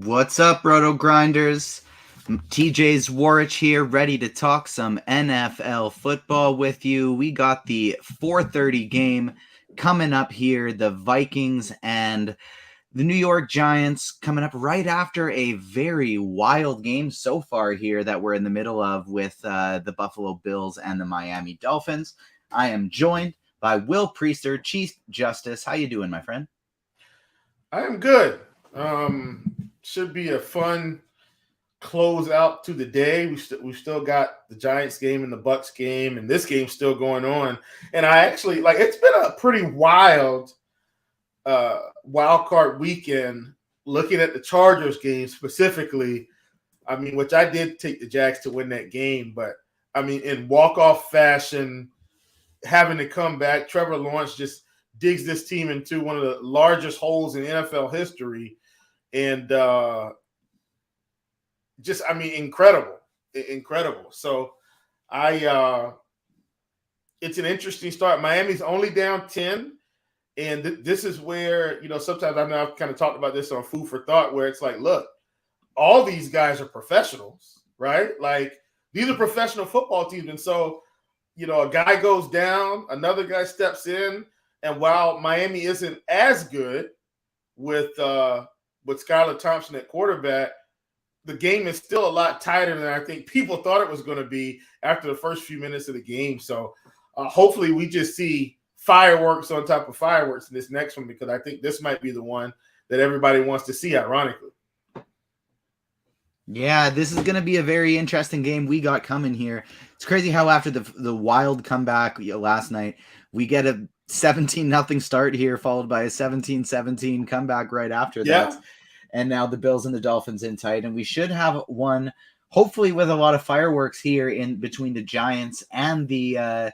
What's up, RotoGrinders? TJ Zwarych here, ready to talk some NFL football with you. We got the 4:30 game coming up here. The Vikings and the New York Giants coming up right after a very wild game so far here that we're in the middle of with the Buffalo Bills and the Miami Dolphins. I am joined by Will Priester, Chief Justice. How you doing, my friend? I am good. Should be a fun close out to the day. We've still got the Giants game and the Bucks game, and this game's still going on. And I actually it's been a pretty wild wild card weekend. Looking at the Chargers game specifically, which I did take the Jags to win that game, but in walk-off fashion, having to come back, Trevor Lawrence just digs this team into one of the largest holes in NFL history. And incredible. So it's an interesting start. Miami's only down 10. And this is where, sometimes I've kind of talked about this on Food for Thought, where it's like, look, all these guys are professionals, right? Like, these are professional football teams. And so, a guy goes down, another guy steps in. And while Miami isn't as good with Skylar Thompson at quarterback, the game is still a lot tighter than I think people thought it was going to be after the first few minutes of the game. So hopefully we just see fireworks on top of fireworks in this next one, because I think this might be the one that everybody wants to see, ironically. Yeah, this is going to be a very interesting game we got coming here. It's crazy how after the wild comeback last night, we get a 17-0 start here, followed by a 17-17 comeback right after that. And now the Bills and the Dolphins in tight. And we should have one, hopefully with a lot of fireworks here in between the Giants and the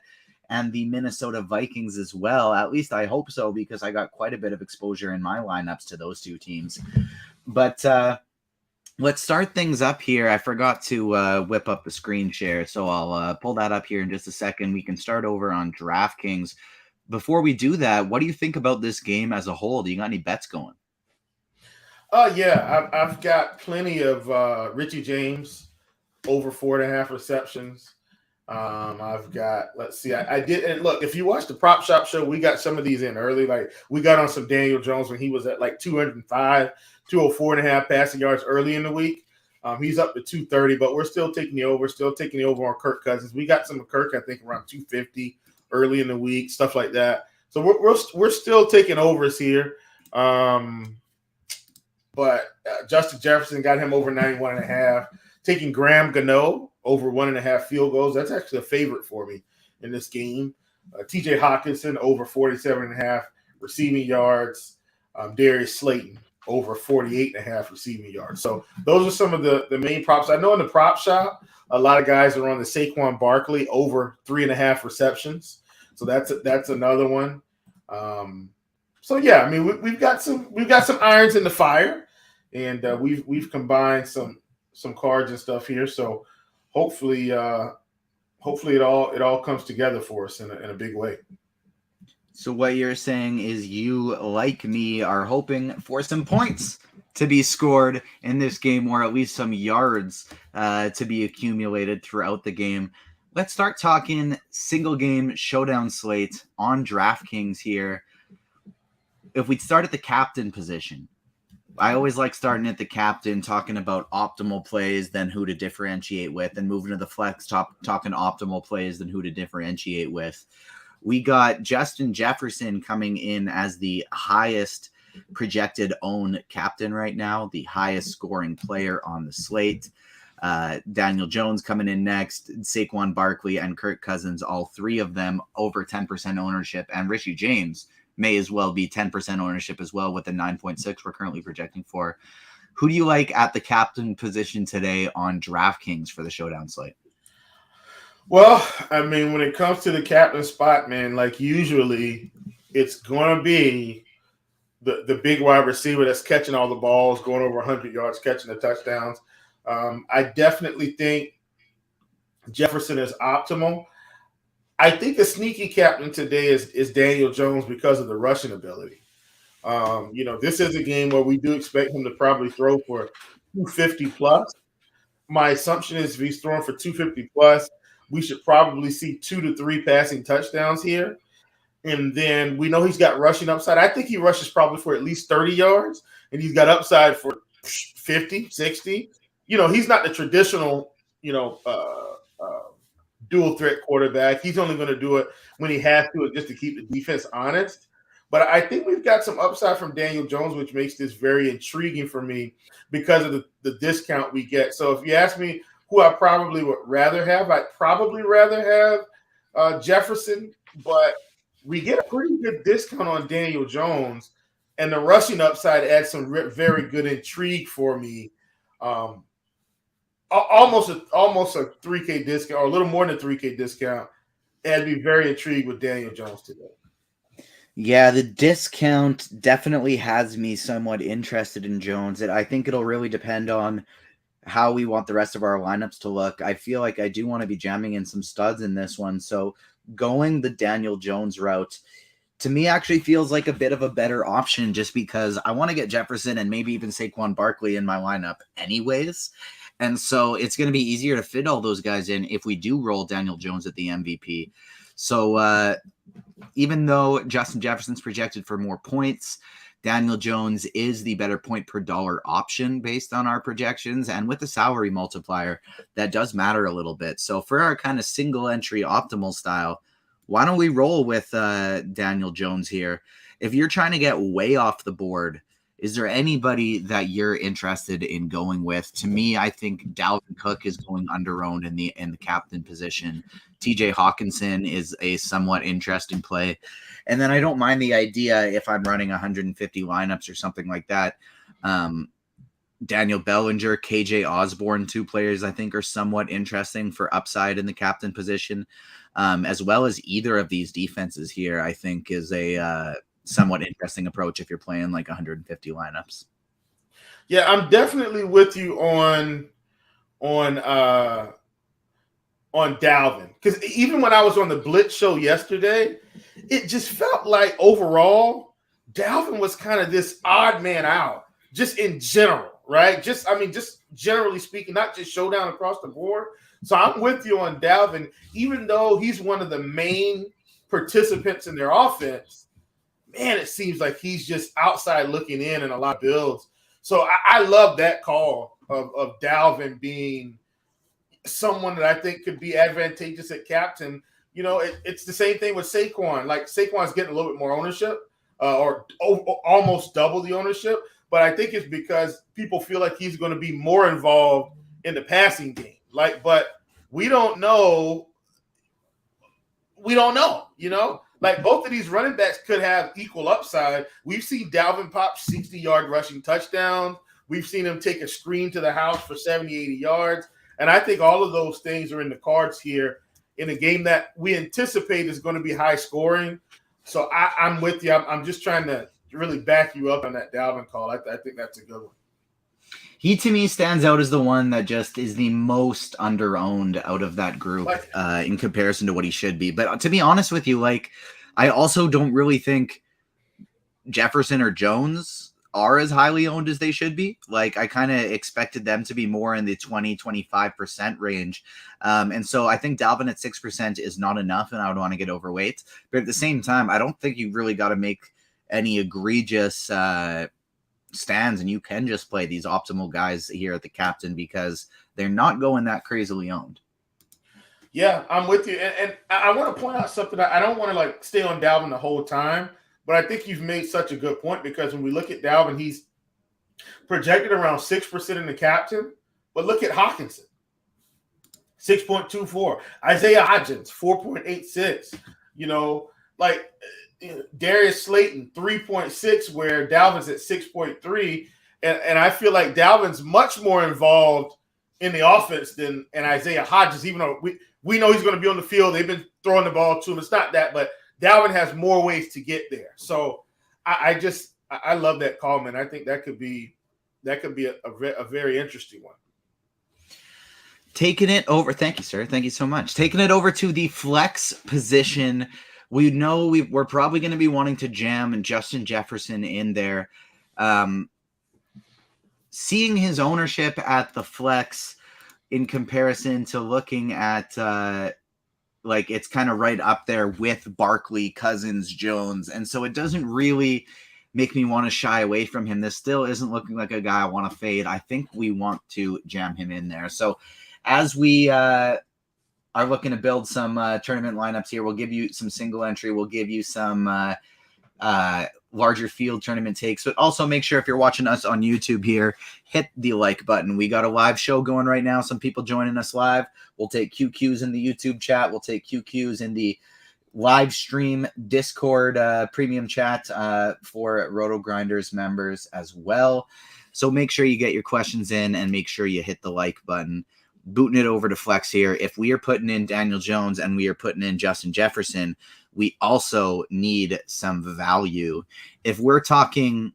Minnesota Vikings as well. At least I hope so, because I got quite a bit of exposure in my lineups to those two teams. But let's start things up here. I forgot to whip up the screen share, so I'll pull that up here in just a second. We can start over on DraftKings. Before we do that, what do you think about this game as a whole? Do you got any bets going? Yeah, I've got plenty of Richie James over 4.5 receptions. I've got, let's see, I did, and look, if you watch the Prop Shop show, we got some of these in early. Like, we got on some Daniel Jones when he was at like 205, 204.5 passing yards early in the week. He's up to 230, but we're still taking the over, on Kirk Cousins. We got some of Kirk, I think, around 250 early in the week, stuff like that. So we're still taking overs here. But Justin Jefferson, got him over 91.5. Taking Graham Gano over 1.5 field goals. That's actually a favorite for me in this game. TJ Hawkinson over 47.5 receiving yards. Darius Slayton over 48.5 receiving yards. So those are some of the main props. I know in the prop shop, a lot of guys are on the Saquon Barkley over 3.5 receptions. So that's another one. So yeah, we've got some irons in the fire, and we've combined some cards and stuff here. So hopefully it all comes together for us in a big way. So what you're saying is you, like me, are hoping for some points to be scored in this game, or at least some yards to be accumulated throughout the game. Let's start talking single game showdown slate on DraftKings here. If we start at the captain position, I always like starting at the captain, talking about optimal plays, then who to differentiate with, and moving to the flex, talking optimal plays, then who to differentiate with. We got Justin Jefferson coming in as the highest projected own captain right now, the highest scoring player on the slate. Daniel Jones coming in next, Saquon Barkley and Kirk Cousins, all three of them over 10% ownership, and Richie James may as well be 10% ownership as well with the 9.6 we're currently projecting for. Who do you like at the captain position today on DraftKings for the showdown slate? Well, when it comes to the captain spot, man, like usually it's going to be the big wide receiver that's catching all the balls, going over 100 yards, catching the touchdowns. I definitely think Jefferson is optimal. I think the sneaky captain today is Daniel Jones because of the rushing ability. This is a game where we do expect him to probably throw for 250 plus. My assumption is if he's throwing for 250 plus, we should probably see 2 to 3 passing touchdowns here. And then we know he's got rushing upside. I think he rushes probably for at least 30 yards, and he's got upside for 50, 60. He's not the traditional, dual threat quarterback. He's only going to do it when he has to, just to keep the defense honest. But I think we've got some upside from Daniel Jones, which makes this very intriguing for me because of the discount we get. So if you ask me who I probably would rather have, I'd probably rather have Jefferson, but we get a pretty good discount on Daniel Jones, and the rushing upside adds some very good intrigue for me. Almost a 3K discount, or a little more than a 3K discount. And I'd be very intrigued with Daniel Jones today. Yeah, the discount definitely has me somewhat interested in Jones. I think it'll really depend on how we want the rest of our lineups to look. I feel like I do want to be jamming in some studs in this one. So going the Daniel Jones route, to me, actually feels like a bit of a better option just because I want to get Jefferson and maybe even Saquon Barkley in my lineup anyways. And so it's going to be easier to fit all those guys in if we do roll Daniel Jones at the MVP. So even though Justin Jefferson's projected for more points, Daniel Jones is the better point per dollar option based on our projections. And with the salary multiplier, that does matter a little bit. So for our kind of single entry optimal style, why don't we roll with Daniel Jones here? If you're trying to get way off the board, is there anybody that you're interested in going with? To me, I think Dalvin Cook is going under-owned in the captain position. TJ Hawkinson is a somewhat interesting play. And then I don't mind the idea if I'm running 150 lineups or something like that. Daniel Bellinger, KJ Osborne, 2 players I think are somewhat interesting for upside in the captain position, as well as either of these defenses here, I think is a somewhat interesting approach if you're playing like 150 lineups. Yeah, I'm definitely with you on Dalvin, because even when I was on the Blitz show yesterday, it just felt like overall Dalvin was kind of this odd man out, just in general, right? Just generally speaking, not just Showdown across the board. So I'm with you on Dalvin, even though he's one of the main participants in their offense. Man, it seems like he's just outside looking in a lot of builds. So I love that call of Dalvin being someone that I think could be advantageous at captain. It's the same thing with Saquon. Like Saquon's getting a little bit more ownership, or almost double the ownership. But I think it's because people feel like he's going to be more involved in the passing game. But we don't know. Like both of these running backs could have equal upside. We've seen Dalvin pop 60-yard rushing touchdowns. We've seen him take a screen to the house for 70, 80 yards. And I think all of those things are in the cards here in a game that we anticipate is going to be high scoring. So I'm with you. I'm just trying to really back you up on that Dalvin call. I think that's a good one. He, to me, stands out as the one that just is the most under-owned out of that group in comparison to what he should be. But to be honest with you, I also don't really think Jefferson or Jones are as highly owned as they should be. I kind of expected them to be more in the 20-25% range. And so I think Dalvin at 6% is not enough, and I would want to get overweight. But at the same time, I don't think you really got to make any egregious stands, and you can just play these optimal guys here at the captain because they're not going that crazily owned. Yeah, I'm with you. And I want to point out something. I don't want to stay on Dalvin the whole time, but I think you've made such a good point because when we look at Dalvin, he's projected around 6% in the captain. But look at Hawkinson, 6.24. Isaiah Hodgins, 4.86. Darius Slayton, 3.6, where Dalvin's at 6.3. And I feel like Dalvin's much more involved in the offense than Isaiah Hodgins, even though we know he's going to be on the field. They've been throwing the ball to him. It's not that, but Dalvin has more ways to get there. So I love that call, man. I think that could be a very interesting one. Taking it over. Thank you, sir. Thank you so much. Taking it over to the flex position we know we're probably going to be wanting to jam Justin Jefferson in there. Seeing his ownership at the flex in comparison to looking at like it's kind of right up there with Barkley, Cousins, Jones. And so it doesn't really make me want to shy away from him. This still isn't looking like a guy I want to fade. I think we want to jam him in there. So as we are looking to build some tournament lineups here, we'll give you some single entry. We'll give you some larger field tournament takes, but also make sure if you're watching us on YouTube here, hit the like button. We got a live show going right now. Some people joining us live. We'll take QQs in the YouTube chat. We'll take QQs in the live stream Discord premium chat for RotoGrinders members as well. So make sure you get your questions in and make sure you hit the like button. Booting it over to Flex here. If we are putting in Daniel Jones and we are putting in Justin Jefferson, we also need some value. If we're talking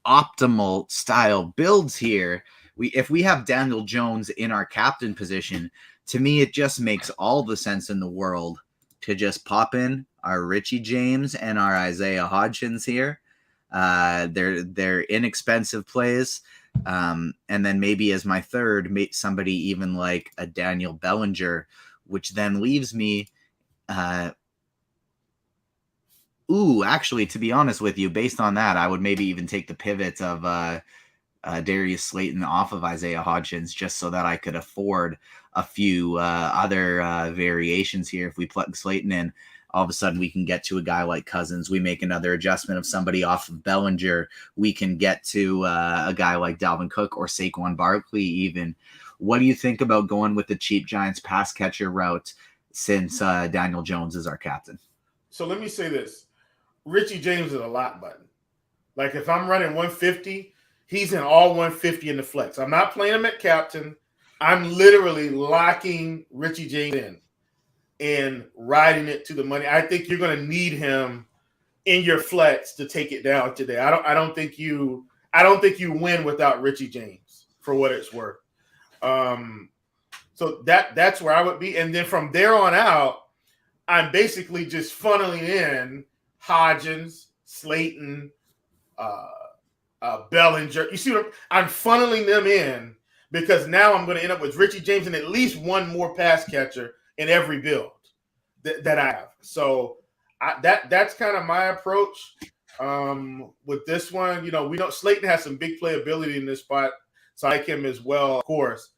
optimal style builds here, if we have Daniel Jones in our captain position, to me, it just makes all the sense in the world to just pop in our Richie James and our Isaiah Hodgins here. They're inexpensive plays. And then maybe as my third, somebody even like a Daniel Bellinger, which then leaves me actually, to be honest with you, based on that, I would maybe even take the pivot of Darius Slayton off of Isaiah Hodgins just so that I could afford a few other variations here. If we plug Slayton in, all of a sudden we can get to a guy like Cousins. We make another adjustment of somebody off of Bellinger. We can get to a guy like Dalvin Cook or Saquon Barkley even. What do you think about going with the cheap Giants pass catcher route since Daniel Jones is our captain? So let me say this. Richie James is a lot button. Like if I'm running 150, he's in all 150 in the flex. I'm not playing him at captain. I'm literally locking Richie James in and riding it to the money. I think you're going to need him in your flex to take it down today. I don't think you win without Richie James for what it's worth. So that's where I would be. And then from there on out, I'm basically just funneling in Hodgins, Slayton, Bellinger. You see what I'm funneling them in because now I'm going to end up with Richie James and at least one more pass catcher in every build that I have. So that's kind of my approach with this one. We know Slayton has some big playability in this spot, so I like him as well, of course.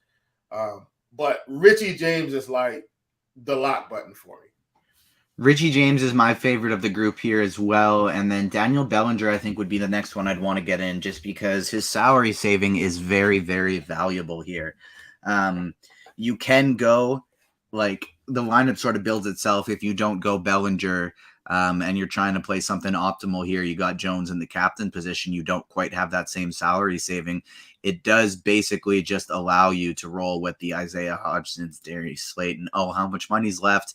But Richie James is like the lock button for me. Richie James is my favorite of the group here as well. And then Daniel Bellinger, I think, would be the next one I'd want to get in just because his salary saving is very, very valuable here. You can go, like, the lineup sort of builds itself if you don't go Bellinger and you're trying to play something optimal here. You got Jones in the captain position. You don't quite have that same salary saving. It does basically just allow you to roll with the Isaiah Hodgins, Darius Slayton. Oh, how much money's left?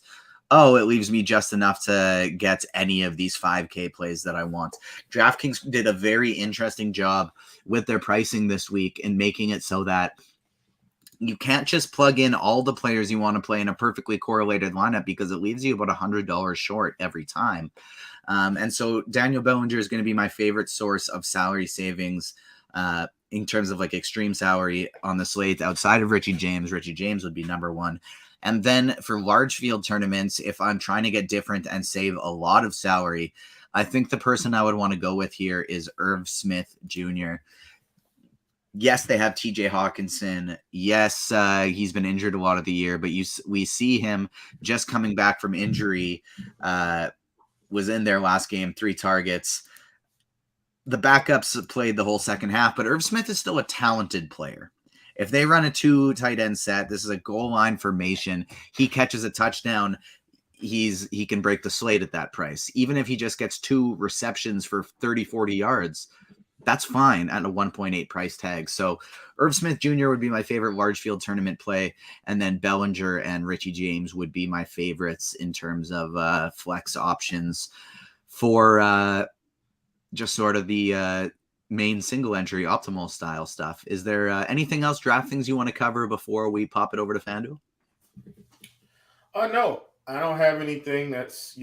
Oh, it leaves me just enough to get any of these 5K plays that I want. DraftKings did a very interesting job with their pricing this week in making it so that you can't just plug in all the players you want to play in a perfectly correlated lineup because it leaves you about $100 short every time. And so Daniel Bellinger is going to be my favorite source of salary savings in terms of like extreme salary on the slate outside of Richie James. Richie James would be number one. And then for large field tournaments, if I'm trying to get different and save a lot of salary, I think the person I would want to go with here is Irv Smith Jr. Yes, they have TJ Hawkinson. Yes, he's been injured a lot of the year, but we see him just coming back from injury, was in their last game, 3 targets. The backups played the whole second half, but Irv Smith is still a talented player. If they run a 2 tight end set, this is a goal line formation. He catches a touchdown. He can break the slate at that price. Even if he just gets 2 receptions for 30, 40 yards, that's fine at a 1.8 price tag. So Irv Smith Jr. would be my favorite large field tournament play. And then Bellinger and Richie James would be my favorites in terms of flex options for just sort of the main single entry optimal style stuff. Is there anything else DraftKings you want to cover before we pop it over to FanDuel? No, I don't have anything that's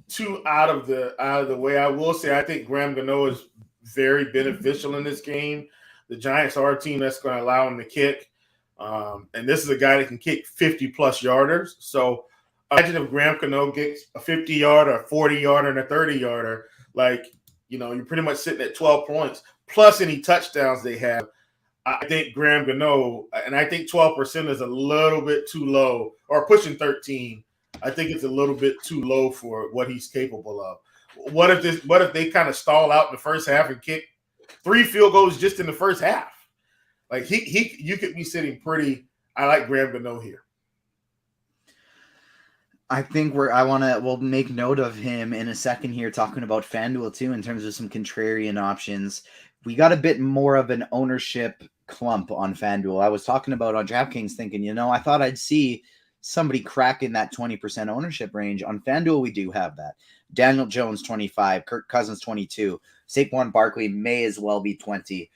too out of the way. I will say I think Graham Gano is very beneficial in this game. The Giants are a team that's going to allow him to kick. And this is a guy that can kick 50-plus yarders. So imagine if Graham Gano gets a 50-yarder, a 40-yarder, and a 30-yarder. Like, you're pretty much sitting at 12 points, plus any touchdowns they have. I think Graham Gano, and I think 12% is a little bit too low, or pushing 13. I think it's a little bit too low for what he's capable of. What if they kind of stall out in the first half and kick 3 field goals just in the first half? Like you could be sitting pretty. I like Graham Gano here. I think we'll make note of him in a second here, talking about FanDuel too, in terms of some contrarian options. We got a bit more of an ownership clump on FanDuel. I was talking about on DraftKings thinking, I thought I'd see somebody cracking that 20% ownership range. On FanDuel, we do have that. Daniel Jones, 25. Kirk Cousins, 22. Saquon Barkley may as well be 20.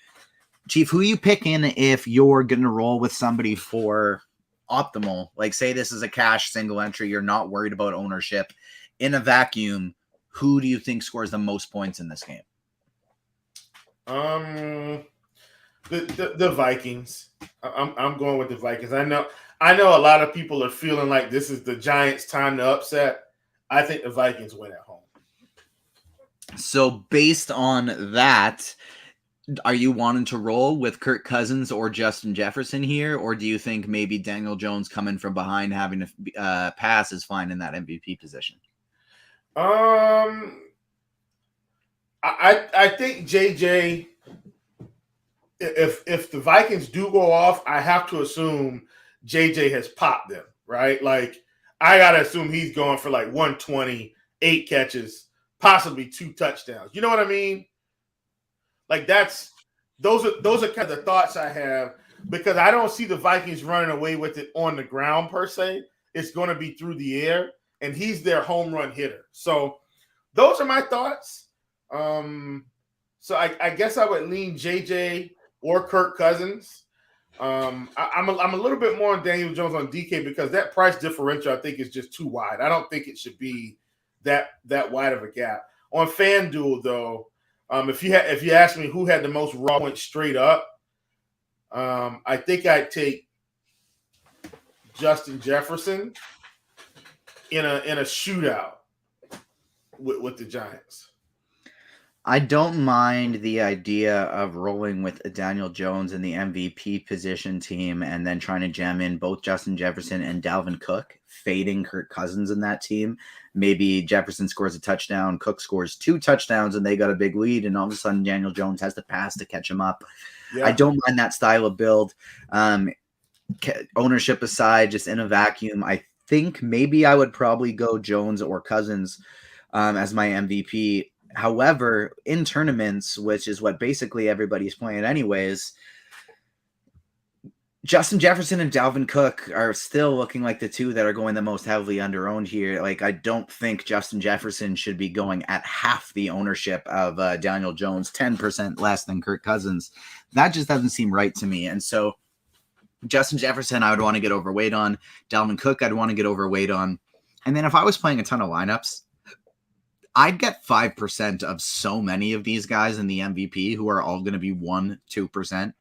Chief, who are you picking if you're going to roll with somebody for optimal? Like, say this is a cash single entry. You're not worried about ownership. In a vacuum, who do you think scores the most points in this game? The Vikings. I'm going with the Vikings. I know a lot of people are feeling like this is the Giants' time to upset. I think the Vikings win at home. So based on that, are you wanting to roll with Kirk Cousins or Justin Jefferson here? Or do you think maybe Daniel Jones coming from behind having to pass is fine in that MVP position? I think JJ, if the Vikings do go off, I have to assume JJ has popped them, right? Like, I got to assume he's going for like 120, 8 catches, possibly 2 touchdowns. You know what I mean? Like, those are kind of the thoughts I have, because I don't see the Vikings running away with it on the ground per se. It's going to be through the air, and he's their home run hitter. So those are my thoughts. So I guess I would lean JJ or Kirk Cousins. I'm a little bit more on Daniel Jones on DK because that price differential I think is just too wide. I don't think it should be that wide of a gap. On FanDuel though, if you ask me who had the most raw points straight up, I think I'd take Justin Jefferson in a shootout with the Giants. I don't mind the idea of rolling with Daniel Jones in the MVP position team and then trying to jam in both Justin Jefferson and Dalvin Cook, fading Kirk Cousins in that team. Maybe Jefferson scores a touchdown, Cook scores 2 touchdowns, and they got a big lead, and all of a sudden Daniel Jones has to pass to catch him up. Yeah. I don't mind that style of build. Ownership aside, just in a vacuum, I think maybe I would probably go Jones or Cousins as my MVP. However, in tournaments, which is what basically everybody's playing anyways, Justin Jefferson and Dalvin Cook are still looking like the two that are going the most heavily under-owned here. Like, I don't think Justin Jefferson should be going at half the ownership of Daniel Jones, 10% less than Kirk Cousins. That just doesn't seem right to me. And so Justin Jefferson, I would want to get overweight on. Dalvin Cook, I'd want to get overweight on. And then if I was playing a ton of lineups, I'd get 5% of so many of these guys in the MVP who are all going to be 1-2%.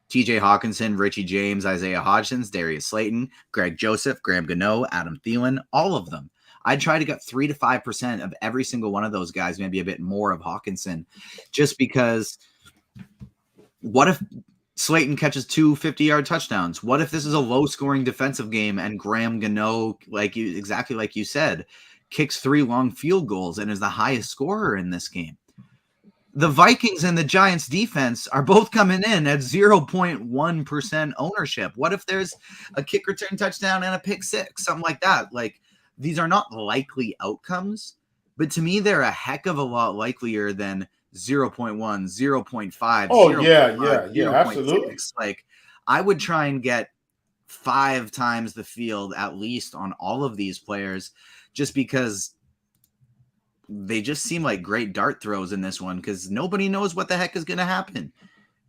TJ Hawkinson, Richie James, Isaiah Hodgins, Darius Slayton, Greg Joseph, Graham Gano, Adam Thielen, all of them. I'd try to get 3 to 5% of every single one of those guys, maybe a bit more of Hawkinson, just because what if Slayton catches 2 50-yard touchdowns? What if this is a low-scoring defensive game and Graham Gano, exactly like you said, kicks 3 long field goals and is the highest scorer in this game? The Vikings and the Giants defense are both coming in at 0.1% ownership. What if there's a kick return touchdown and a pick 6, something like that? Like, these are not likely outcomes, but to me, they're a heck of a lot likelier than 0.1, 0.5. Oh, 0.5, yeah, absolutely. Like, I would try and get 5 times the field at least on all of these players, just because they just seem like great dart throws in this one, because nobody knows what the heck is going to happen.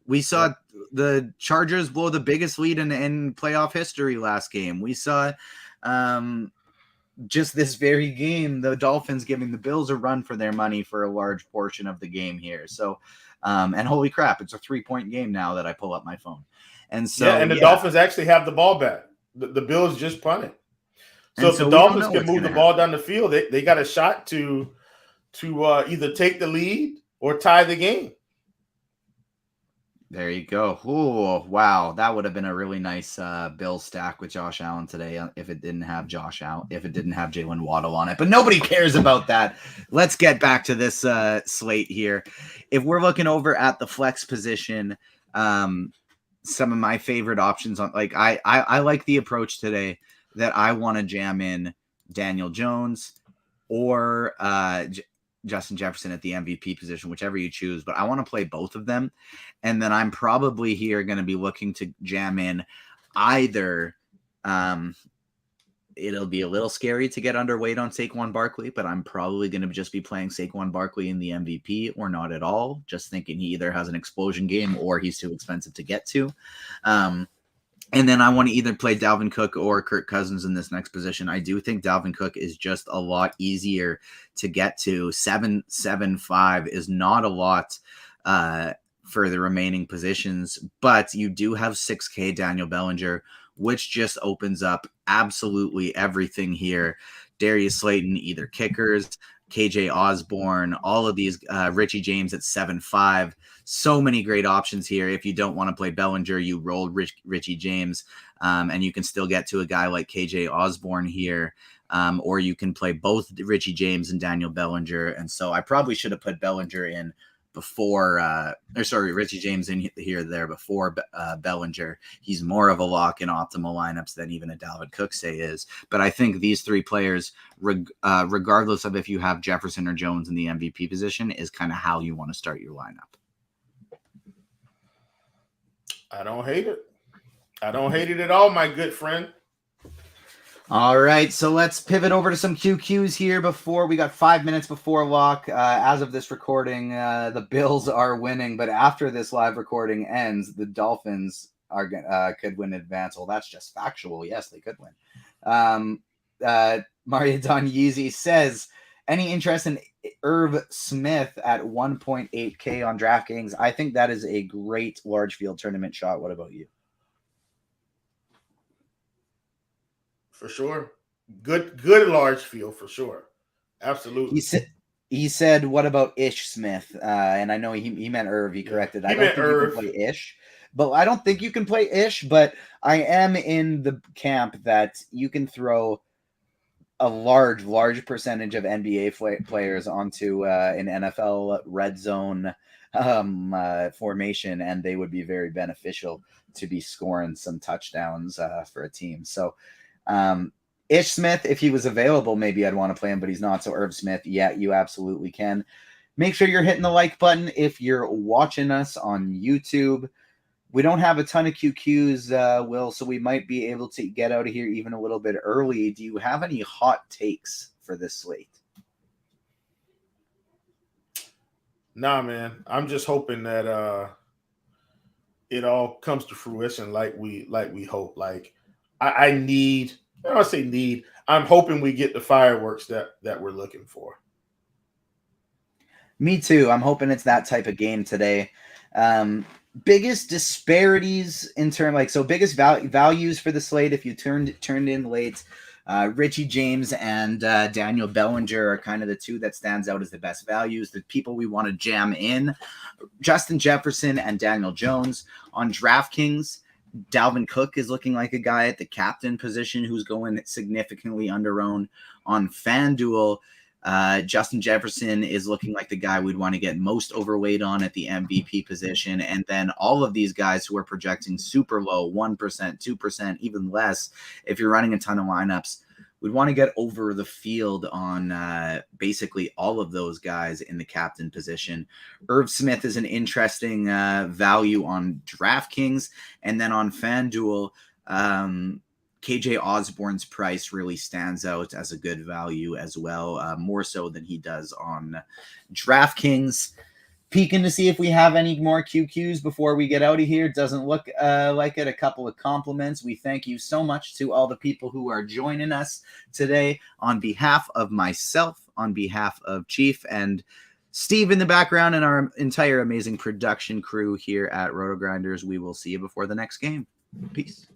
We saw the Chargers blow the biggest lead in playoff history last game. We saw just this very game, the Dolphins giving the Bills a run for their money for a large portion of the game here. So, and holy crap, it's a 3-point game now that I pull up my phone. And so, and the Dolphins actually have the ball back. The Bills just punted. So if the Dolphins can move the ball down the field, they got a shot to either take the lead or tie the game. There you go. Oh, wow. That would have been a really nice Bill stack with Josh Allen today if it didn't have Jalen Waddle on it. But nobody cares about that. Let's get back to this slate here. If we're looking over at the flex position, some of my favorite options on I like the approach today that I want to jam in Daniel Jones or Justin Jefferson at the MVP position, whichever you choose, but I want to play both of them. And then I'm probably here going to be looking to jam in either. It'll be a little scary to get underweight on Saquon Barkley, but I'm probably going to just be playing Saquon Barkley in the MVP or not at all. Just thinking he either has an explosion game or he's too expensive to get to. And then I want to either play Dalvin Cook or Kirk Cousins in this next position. I do think Dalvin Cook is just a lot easier to get to. 7.75 is not a lot for the remaining positions, but you do have 6K Daniel Bellinger, which just opens up absolutely everything here. Darius Slayton, either kickers, KJ Osborne, all of these, Richie James at 7.5. So many great options here. If you don't want to play Bellinger, you roll Richie James, and you can still get to a guy like KJ Osborne here, or you can play both Richie James and Daniel Bellinger. And so I probably should have put Bellinger in before, Richie James in there before Bellinger. He's more of a lock in optimal lineups than even a Dalvin Cook is. But I think these three players, regardless of if you have Jefferson or Jones in the MVP position, is kind of how you want to start your lineup. I don't hate it. I don't hate it at all, my good friend. All right, so let's pivot over to some QQs here before we got 5 minutes before lock. As of this recording, the Bills are winning, but after this live recording ends, the Dolphins could win in advance. Well, that's just factual. Yes, they could win. Mario Don Yeezy says, any interest in Irv Smith at 1.8K on DraftKings? I think that is a great large field tournament shot. What about you? For sure. Good large field for sure. Absolutely. He said, what about Ish Smith? And I know he meant Irv. He corrected. I don't think you can play Ish. But I don't think you can play Ish, but I am in the camp that you can throw a large percentage of NBA players onto an NFL red zone formation, and they would be very beneficial to be scoring some touchdowns for a team. So Ish Smith, if he was available, maybe I'd want to play him, but he's not. So Irv Smith, yeah, you absolutely can. Make sure you're hitting the like button if you're watching us on YouTube. We don't have a ton of QQs, Will, so we might be able to get out of here even a little bit early. Do you have any hot takes for this slate? Nah, man. I'm just hoping that it all comes to fruition like we hope. Like I need, I don't say need, I'm hoping we get the fireworks that we're looking for. Me too. I'm hoping it's that type of game today. Biggest disparities in biggest values for the slate if you turned in late. Richie James and Daniel Bellinger are kind of the two that stands out as the best values. The people we want to jam in, Justin Jefferson and Daniel Jones. On DraftKings, Dalvin Cook is looking like a guy at the captain position who's going significantly under-owned. On FanDuel, Justin Jefferson is looking like the guy we'd want to get most overweight on at the MVP position. And then all of these guys who are projecting super low, 1%, 2%, even less. If you're running a ton of lineups, we'd want to get over the field on basically all of those guys in the captain position. Irv Smith is an interesting value on DraftKings. And then on FanDuel, KJ Osborne's price really stands out as a good value as well, more so than he does on DraftKings. peeking to see if we have any more QQs before we get out of here. Doesn't look like it. A couple of compliments. We thank you so much to all the people who are joining us today on behalf of myself, on behalf of Chief and Steve in the background, and our entire amazing production crew here at RotoGrinders. We will see you before the next game. Peace.